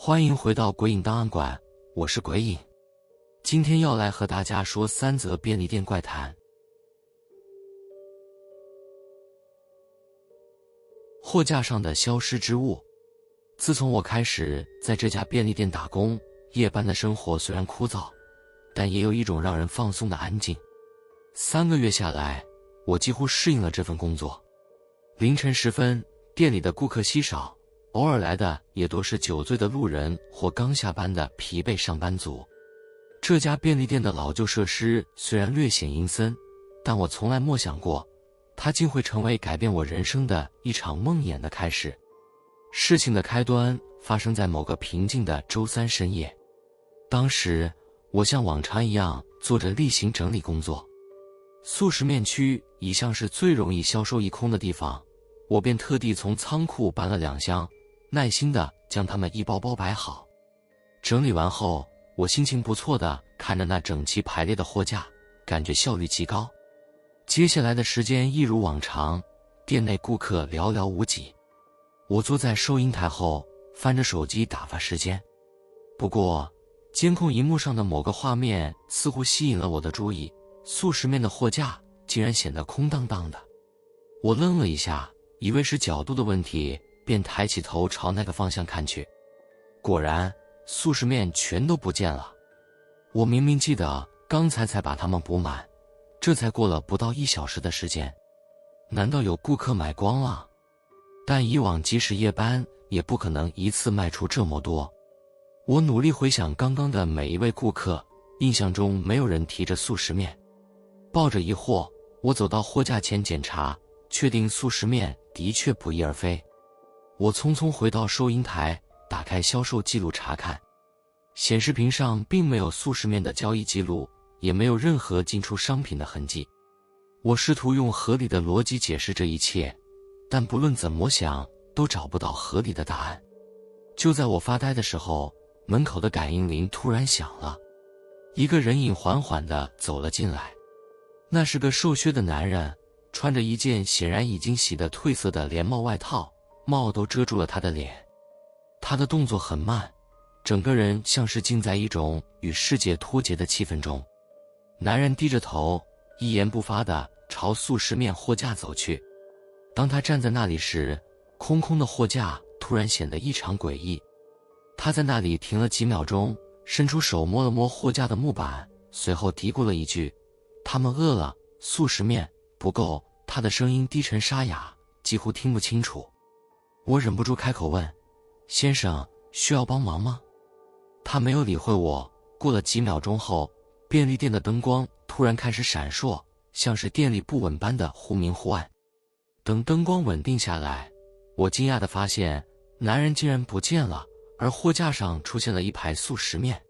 欢迎回到鬼影档案馆，我是鬼影。今天要来和大家说3则便利店怪谈。货架上的消失之物。自从我开始在这家便利店打工，夜班的生活虽然枯燥，但也有一种让人放松的安静。3个月下来，我几乎适应了这份工作。凌晨时分，店里的顾客稀少，偶尔来的也多是酒醉的路人或刚下班的疲惫上班族。这家便利店的老旧设施虽然略显阴森，但我从来默想过，它竟会成为改变我人生的一场梦魇的开始。事情的开端发生在某个平静的周三深夜。当时我像往常一样做着例行整理工作，速食面区一向是最容易销售一空的地方，我便特地从仓库搬了2箱，耐心地将它们一包包摆好。整理完后，我心情不错地看着那整齐排列的货架，感觉效率极高。接下来的时间一如往常，店内顾客寥寥无几。我坐在收银台后，翻着手机打发时间。不过，监控荧幕上的某个画面似乎吸引了我的注意，速食面的货架竟然显得空荡荡的。我愣了一下，以为是角度的问题，便抬起头朝那个方向看去。果然，速食面全都不见了。我明明记得刚才把它们补满，这才过了不到1小时的时间，难道有顾客买光了？但以往即使夜班也不可能一次卖出这么多。我努力回想刚刚的每一位顾客，印象中没有人提着速食面。抱着疑惑，我走到货架前检查，确定速食面的确不翼而飞。我匆匆回到收银台，打开销售记录查看，显示屏上并没有速食面的交易记录，也没有任何进出商品的痕迹。我试图用合理的逻辑解释这一切，但不论怎么想都找不到合理的答案。就在我发呆的时候，门口的感应铃突然响了，一个人影缓缓地走了进来。那是个瘦削的男人，穿着一件显然已经洗得褪色的连帽外套，帽都遮住了他的脸。他的动作很慢，整个人像是浸在一种与世界脱节的气氛中。男人低着头，一言不发地朝速食面货架走去。当他站在那里时，空空的货架突然显得异常诡异。他在那里停了几秒钟，伸出手摸了摸货架的木板，随后嘀咕了一句：“他们饿了，速食面不够。”他的声音低沉沙哑，几乎听不清楚。我忍不住开口问：“先生，需要帮忙吗？”他没有理会我。过了几秒钟后，便利店的灯光突然开始闪烁，像是电力不稳般的忽明忽暗。等灯光稳定下来，我惊讶地发现男人竟然不见了，而货架上出现了一排速食面。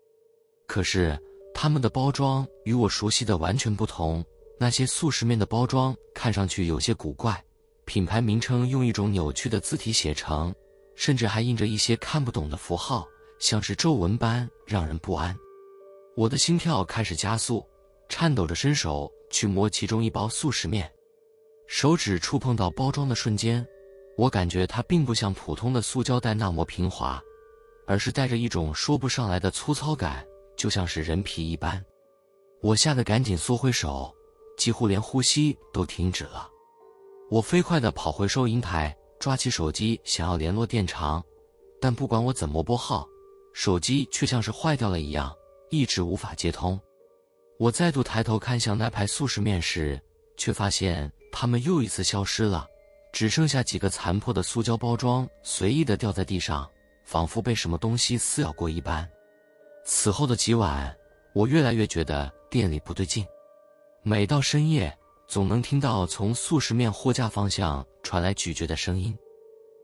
可是它们的包装与我熟悉的完全不同，那些速食面的包装看上去有些古怪，品牌名称用一种扭曲的字体写成，甚至还印着一些看不懂的符号，像是皱纹般让人不安。我的心跳开始加速，颤抖着伸手去摸其中一包速食面。手指触碰到包装的瞬间，我感觉它并不像普通的塑胶袋那么平滑，而是带着一种说不上来的粗糙感，就像是人皮一般。我吓得赶紧缩回手，几乎连呼吸都停止了。我飞快地跑回收银台，抓起手机想要联络店长，但不管我怎么拨号，手机却像是坏掉了一样，一直无法接通。我再度抬头看向那排速食面时，却发现它们又一次消失了，只剩下几个残破的塑胶包装随意地掉在地上，仿佛被什么东西撕咬过一般。此后的几晚，我越来越觉得店里不对劲。每到深夜，总能听到从速食面货架方向传来咀嚼的声音，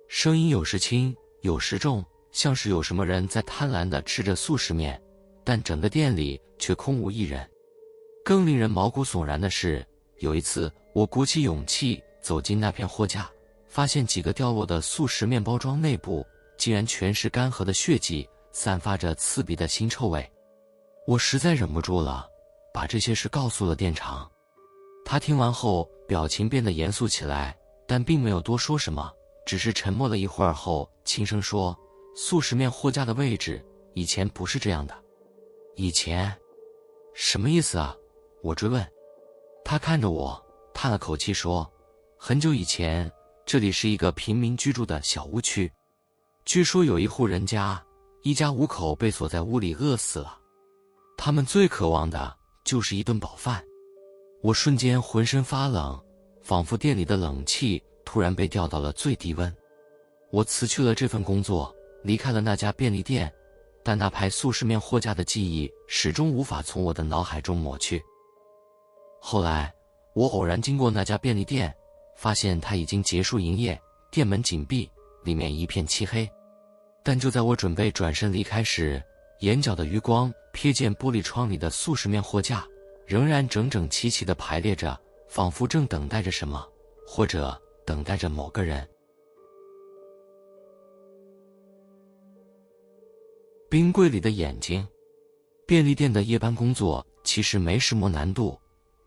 声音有时轻，有时重，像是有什么人在贪婪地吃着速食面，但整个店里却空无一人。更令人毛骨悚然的是，有一次我鼓起勇气走进那片货架，发现几个掉落的速食面包装内部竟然全是干涸的血迹，散发着刺鼻的腥臭味。我实在忍不住了，把这些事告诉了店长。他听完后表情变得严肃起来，但并没有多说什么，只是沉默了一会儿后轻声说：“速食面货架的位置以前不是这样的。以前？什么意思啊？我追问。他看着我，叹了口气说，很久以前，这里是一个平民居住的小屋区。据说有一户人家，一家5口被锁在屋里饿死了。他们最渴望的就是一顿饱饭。我瞬间浑身发冷，仿佛店里的冷气突然被调到了最低温。我辞去了这份工作，离开了那家便利店，但那排速食面货架的记忆始终无法从我的脑海中抹去。后来，我偶然经过那家便利店，发现它已经结束营业，店门紧闭，里面一片漆黑。但就在我准备转身离开时，眼角的余光瞥见玻璃窗里的速食面货架，仍然整整齐齐地排列着，仿佛正等待着什么，或者等待着某个人。冰柜里的眼睛。便利店的夜班工作其实没什么难度，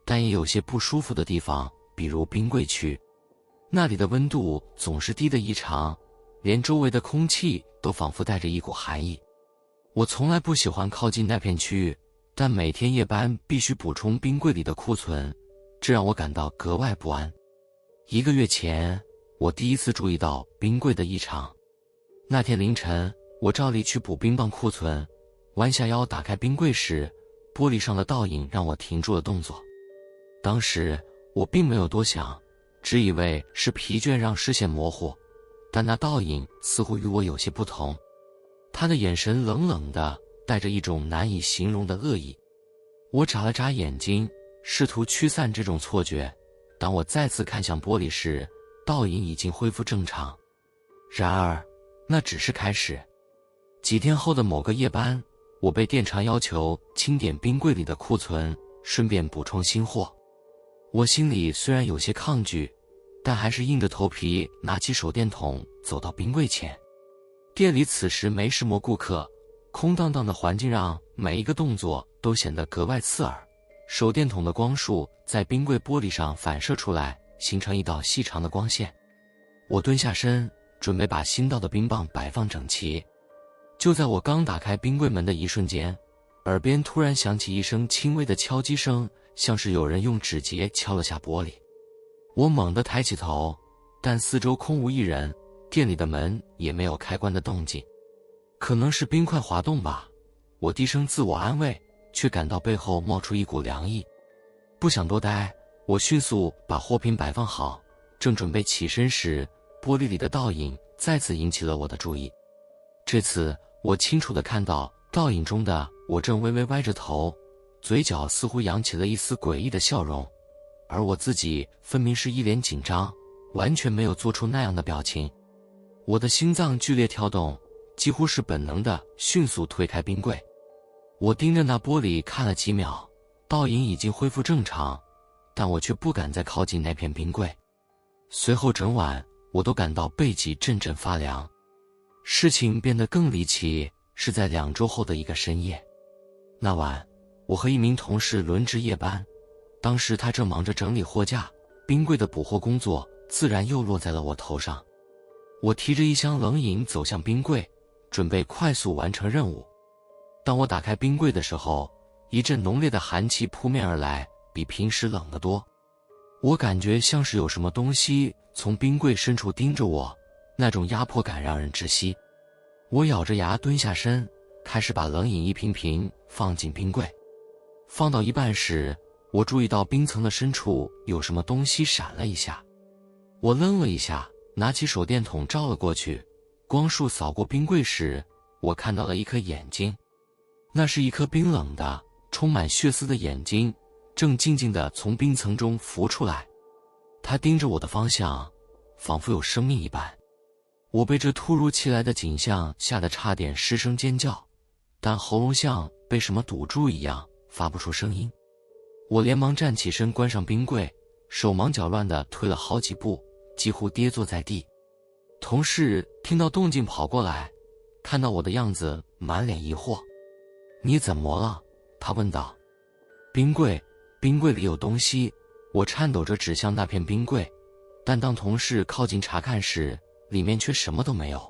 但也有些不舒服的地方，比如冰柜区。那里的温度总是低得异常，连周围的空气都仿佛带着一股寒意。我从来不喜欢靠近那片区域，但每天夜班必须补充冰柜里的库存，这让我感到格外不安。1个月前，我第一次注意到冰柜的异常。那天凌晨，我照例去补冰棒库存，弯下腰打开冰柜时，玻璃上的倒影让我停住了动作。当时我并没有多想，只以为是疲倦让视线模糊，但那倒影似乎与我有些不同。他的眼神冷冷的，带着一种难以形容的恶意。我眨了眨眼睛，试图驱散这种错觉。当我再次看向玻璃时，倒影已经恢复正常。然而，那只是开始。几天后的某个夜班，我被店长要求清点冰柜里的库存，顺便补充新货。我心里虽然有些抗拒，但还是硬着头皮拿起手电筒走到冰柜前。店里此时没什么顾客，空荡荡的环境让每一个动作都显得格外刺耳。手电筒的光束在冰柜玻璃上反射出来，形成一道细长的光线。我蹲下身，准备把新到的冰棒摆放整齐。就在我刚打开冰柜门的一瞬间，耳边突然响起一声轻微的敲击声，像是有人用指节敲了下玻璃。我猛地抬起头，但四周空无一人，店里的门也没有开关的动静。可能是冰块滑动吧，我低声自我安慰，却感到背后冒出一股凉意。不想多待，我迅速把货品摆放好，正准备起身时，玻璃里的倒影再次引起了我的注意。这次我清楚地看到倒影中的我正微微歪着头，嘴角似乎扬起了一丝诡异的笑容，而我自己分明是一脸紧张，完全没有做出那样的表情。我的心脏剧烈跳动，几乎是本能地迅速推开冰柜。我盯着那玻璃看了几秒，倒影已经恢复正常，但我却不敢再靠近那片冰柜。随后整晚我都感到背脊阵阵发凉。事情变得更离奇，是在2周后的一个深夜。那晚，我和一名同事轮值夜班，当时他正忙着整理货架，冰柜的补货工作自然又落在了我头上。我提着一箱冷饮走向冰柜，准备快速完成任务。当我打开冰柜的时候，一阵浓烈的寒气扑面而来，比平时冷得多。我感觉像是有什么东西从冰柜深处盯着我，那种压迫感让人窒息。我咬着牙蹲下身，开始把冷饮一瓶瓶放进冰柜。放到一半时，我注意到冰层的深处有什么东西闪了一下。我愣了一下，拿起手电筒照了过去。光束扫过冰柜时，我看到了一颗眼睛。那是一颗冰冷的、充满血丝的眼睛，正静静地从冰层中浮出来。它盯着我的方向，仿佛有生命一般。我被这突如其来的景象吓得差点失声尖叫，但喉咙像被什么堵住一样，发不出声音。我连忙站起身，关上冰柜，手忙脚乱地退了好几步，几乎跌坐在地。同事听到动静跑过来，看到我的样子，满脸疑惑。你怎么了？他问道。冰柜里有东西。我颤抖着指向那片冰柜，但当同事靠近查看时，里面却什么都没有。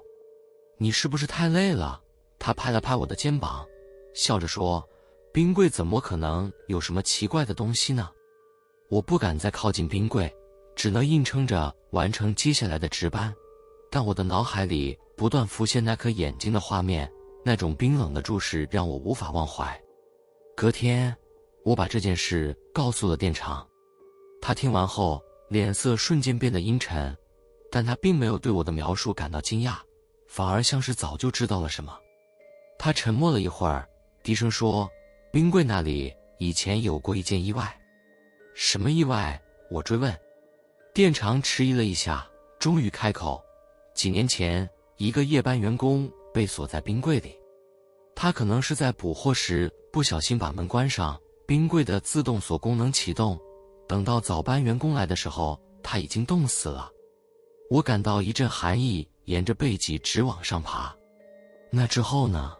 你是不是太累了？他拍了拍我的肩膀，笑着说，冰柜怎么可能有什么奇怪的东西呢？我不敢再靠近冰柜，只能硬撑着完成接下来的值班，但我的脑海里不断浮现那颗眼睛的画面，那种冰冷的注视让我无法忘怀。隔天，我把这件事告诉了店长，他听完后脸色瞬间变得阴沉，但他并没有对我的描述感到惊讶，反而像是早就知道了什么。他沉默了一会儿，低声说，冰柜那里以前有过一件意外。什么意外？我追问。店长迟疑了一下，终于开口，几年前一个夜班员工被锁在冰柜里，他可能是在补货时不小心把门关上，冰柜的自动锁功能启动，等到早班员工来的时候，他已经冻死了。我感到一阵寒意沿着背脊直往上爬。那之后呢？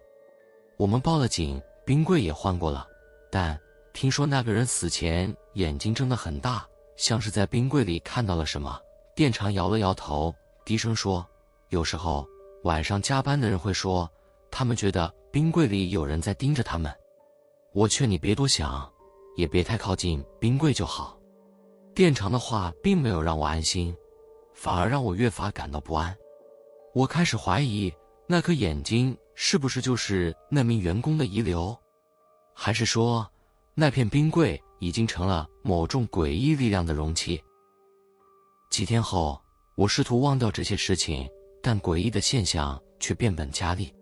我们报了警，冰柜也换过了，但听说那个人死前眼睛睁得很大，像是在冰柜里看到了什么。店长摇了摇头，低声说，有时候晚上加班的人会说，他们觉得冰柜里有人在盯着他们。我劝你别多想，也别太靠近冰柜就好。店长的话并没有让我安心，反而让我越发感到不安。我开始怀疑，那颗眼睛是不是就是那名员工的遗留，还是说那片冰柜已经成了某种诡异力量的容器。几天后，我试图忘掉这些事情，但诡异的现象却变本加厉。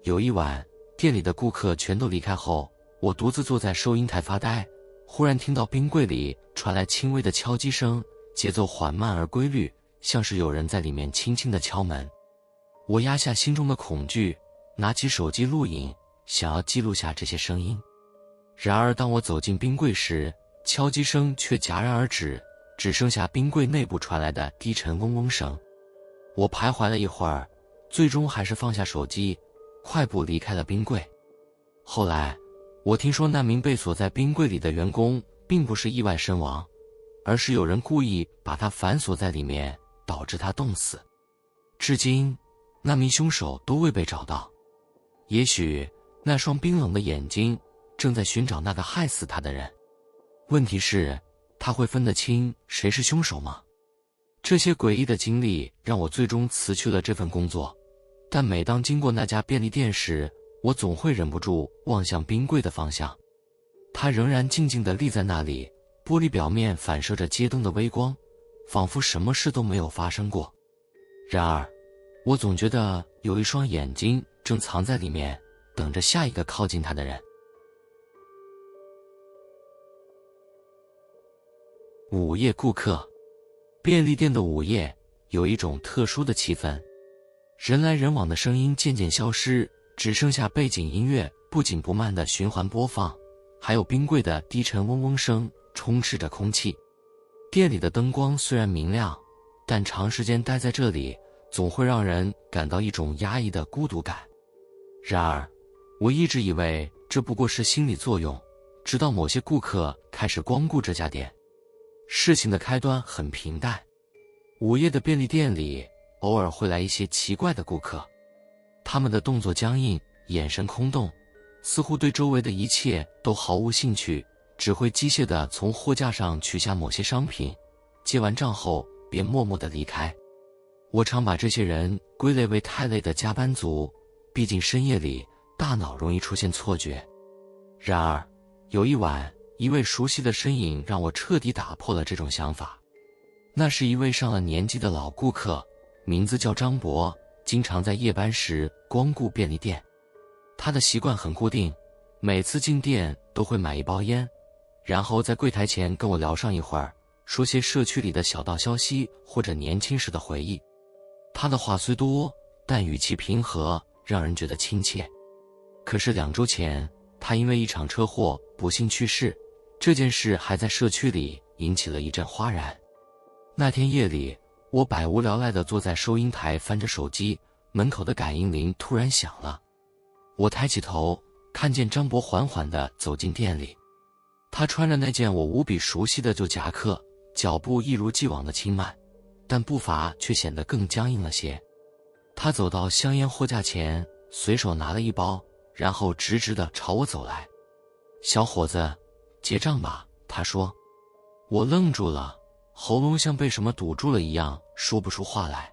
有一晚，店里的顾客全都离开后，我独自坐在收银台发呆，忽然听到冰柜里传来轻微的敲击声，节奏缓慢而规律，像是有人在里面轻轻地敲门。我压下心中的恐惧，拿起手机录影，想要记录下这些声音。然而当我走进冰柜时，敲击声却戛然而止，只剩下冰柜内部传来的低沉嗡嗡声。我徘徊了一会儿，最终还是放下手机，快步离开了冰柜。后来我听说那名被锁在冰柜里的员工并不是意外身亡，而是有人故意把他反锁在里面，导致他冻死。至今那名凶手都未被找到。也许那双冰冷的眼睛正在寻找那个害死他的人。问题是，他会分得清谁是凶手吗？这些诡异的经历让我最终辞去了这份工作，但每当经过那家便利店时，我总会忍不住望向冰柜的方向。它仍然静静地立在那里，玻璃表面反射着街灯的微光，仿佛什么事都没有发生过。然而我总觉得有一双眼睛正藏在里面，等着下一个靠近他的人。午夜顾客。便利店的午夜有一种特殊的气氛，人来人往的声音渐渐消失，只剩下背景音乐不紧不慢的循环播放，还有冰柜的低沉嗡嗡声充斥着空气。店里的灯光虽然明亮，但长时间待在这里总会让人感到一种压抑的孤独感。然而我一直以为这不过是心理作用，直到某些顾客开始光顾这家店。事情的开端很平淡，午夜的便利店里偶尔会来一些奇怪的顾客，他们的动作僵硬，眼神空洞，似乎对周围的一切都毫无兴趣，只会机械地从货架上取下某些商品，结完账后便默默地离开。我常把这些人归类为太累的加班族，毕竟深夜里大脑容易出现错觉。然而有一晚，一位熟悉的身影让我彻底打破了这种想法。那是一位上了年纪的老顾客，名字叫张博，经常在夜班时光顾便利店。他的习惯很固定，每次进店都会买一包烟，然后在柜台前跟我聊上一会儿，说些社区里的小道消息或者年轻时的回忆。他的话虽多，但语气平和，让人觉得亲切。可是2周前，他因为一场车祸不幸去世，这件事还在社区里引起了一阵哗然。那天夜里，我百无聊赖地坐在收银台翻着手机，门口的感应铃突然响了。我抬起头，看见张博缓缓地走进店里。他穿着那件我无比熟悉的旧夹克，脚步一如既往的轻慢，但步伐却显得更僵硬了些。他走到香烟货架前，随手拿了一包，然后直直地朝我走来。小伙子，结账吧，他说。我愣住了，喉咙像被什么堵住了一样，说不出话来。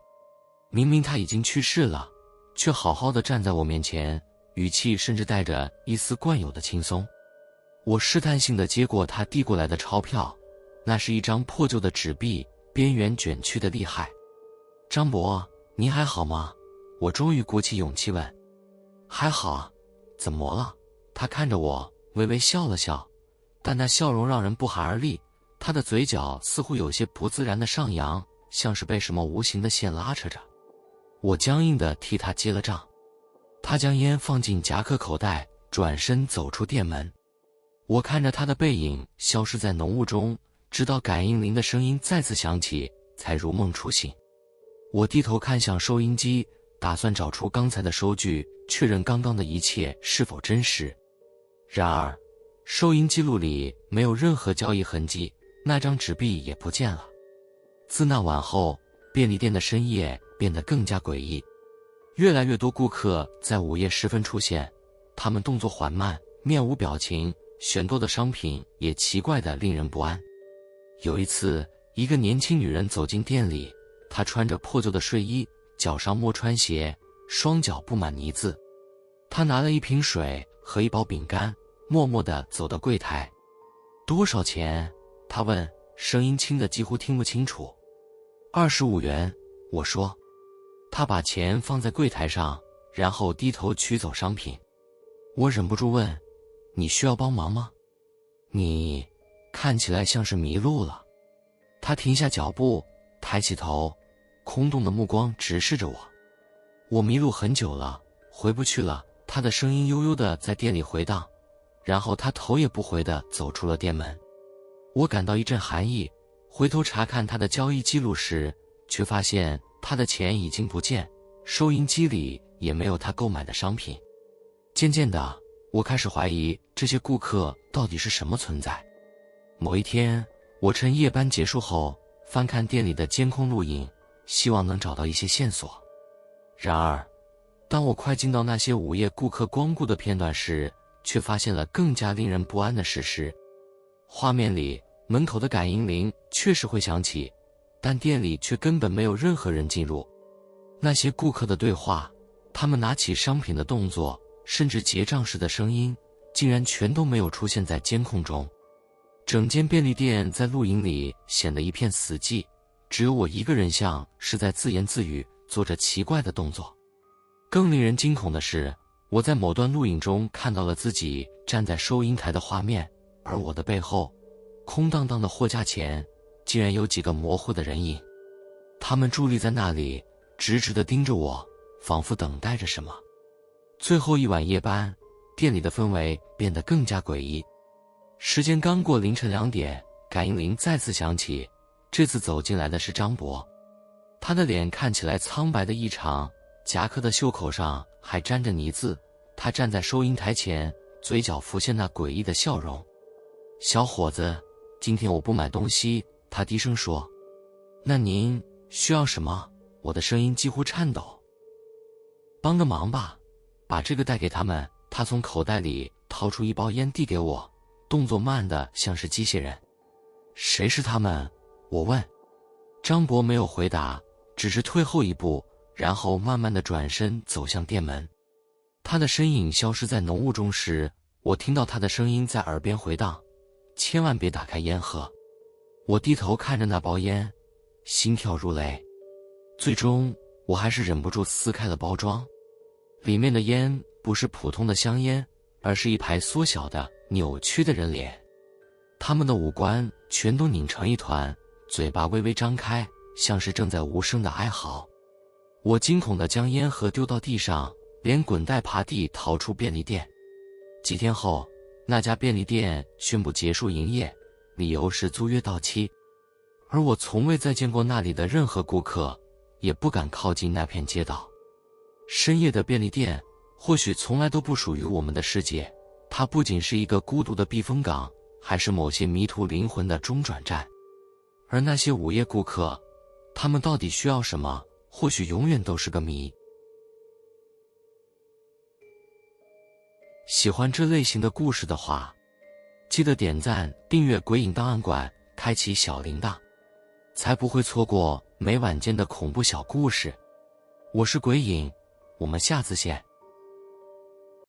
明明他已经去世了，却好好地站在我面前，语气甚至带着一丝惯有的轻松。我试探性地接过他递过来的钞票，那是一张破旧的纸币，边缘卷曲得厉害。张伯，您还好吗？我终于鼓起勇气问。还好，怎么了？他看着我，微微笑了笑，但那笑容让人不寒而栗。他的嘴角似乎有些不自然的上扬，像是被什么无形的线拉扯着。我僵硬地替他结了账。他将烟放进夹克口袋，转身走出店门。我看着他的背影消失在浓雾中，直到感应铃的声音再次响起，才如梦初醒。我低头看向收音机，打算找出刚才的收据，确认刚刚的一切是否真实。然而，收银记录里没有任何交易痕迹，那张纸币也不见了。自那晚后，便利店的深夜变得更加诡异。越来越多顾客在午夜时分出现，他们动作缓慢，面无表情，选购的商品也奇怪得令人不安。有一次，一个年轻女人走进店里，她穿着破旧的睡衣，脚上没穿鞋，双脚布满泥渍。她拿了一瓶水和一包饼干，默默地走到柜台。多少钱？她问，声音轻得几乎听不清楚。25元，我说。她把钱放在柜台上，然后低头取走商品。我忍不住问，你需要帮忙吗？你看起来像是迷路了。她停下脚步，抬起头，空洞的目光直视着我。我迷路很久了，回不去了。她的声音悠悠地在店里回荡，然后她头也不回地走出了店门。我感到一阵寒意，回头查看她的交易记录时，却发现她的钱已经不见，收银机里也没有她购买的商品。渐渐的，我开始怀疑这些顾客到底是什么存在。某一天，我趁夜班结束后翻看店里的监控录影，希望能找到一些线索。然而，当我快进到那些午夜顾客光顾的片段时，却发现了更加令人不安的事实。画面里，门口的感应铃确实会响起，但店里却根本没有任何人进入。那些顾客的对话，他们拿起商品的动作，甚至结账时的声音，竟然全都没有出现在监控中。整间便利店在录影里显得一片死寂，只有我一个人像是在自言自语，做着奇怪的动作。更令人惊恐的是，我在某段录影中看到了自己站在收银台的画面，而我的背后，空荡荡的货架前，竟然有几个模糊的人影。他们伫立在那里，直直地盯着我，仿佛等待着什么。最后一晚夜班，店里的氛围变得更加诡异。时间刚过凌晨2点，感应铃再次响起，这次走进来的是张博。他的脸看起来苍白的异常，夹克的袖口上还沾着泥渍。他站在收银台前，嘴角浮现那诡异的笑容。小伙子，今天我不买东西，他低声说。那您需要什么？我的声音几乎颤抖。帮个忙吧，把这个带给他们。他从口袋里掏出一包烟递给我，动作慢得像是机器人。谁是他们？我问。张博没有回答，只是退后一步，然后慢慢地转身走向店门。他的身影消失在浓雾中时，我听到他的声音在耳边回荡，千万别打开烟喝。我低头看着那包烟，心跳如雷。最终，我还是忍不住撕开了包装。里面的烟不是普通的香烟，而是一排缩小的、扭曲的人脸。他们的五官全都拧成一团，嘴巴微微张开，像是正在无声的哀嚎。我惊恐地将烟盒丢到地上，连滚带爬地逃出便利店。几天后，那家便利店宣布结束营业，理由是租约到期。而我从未再见过那里的任何顾客，也不敢靠近那片街道。深夜的便利店或许从来都不属于我们的世界，它不仅是一个孤独的避风港，还是某些迷途灵魂的中转站。而那些午夜顾客，他们到底需要什么，或许永远都是个谜。喜欢这类型的故事的话，记得点赞、订阅鬼影档案馆，开启小铃铛，才不会错过每晚间的恐怖小故事。我是鬼影，我们下次见。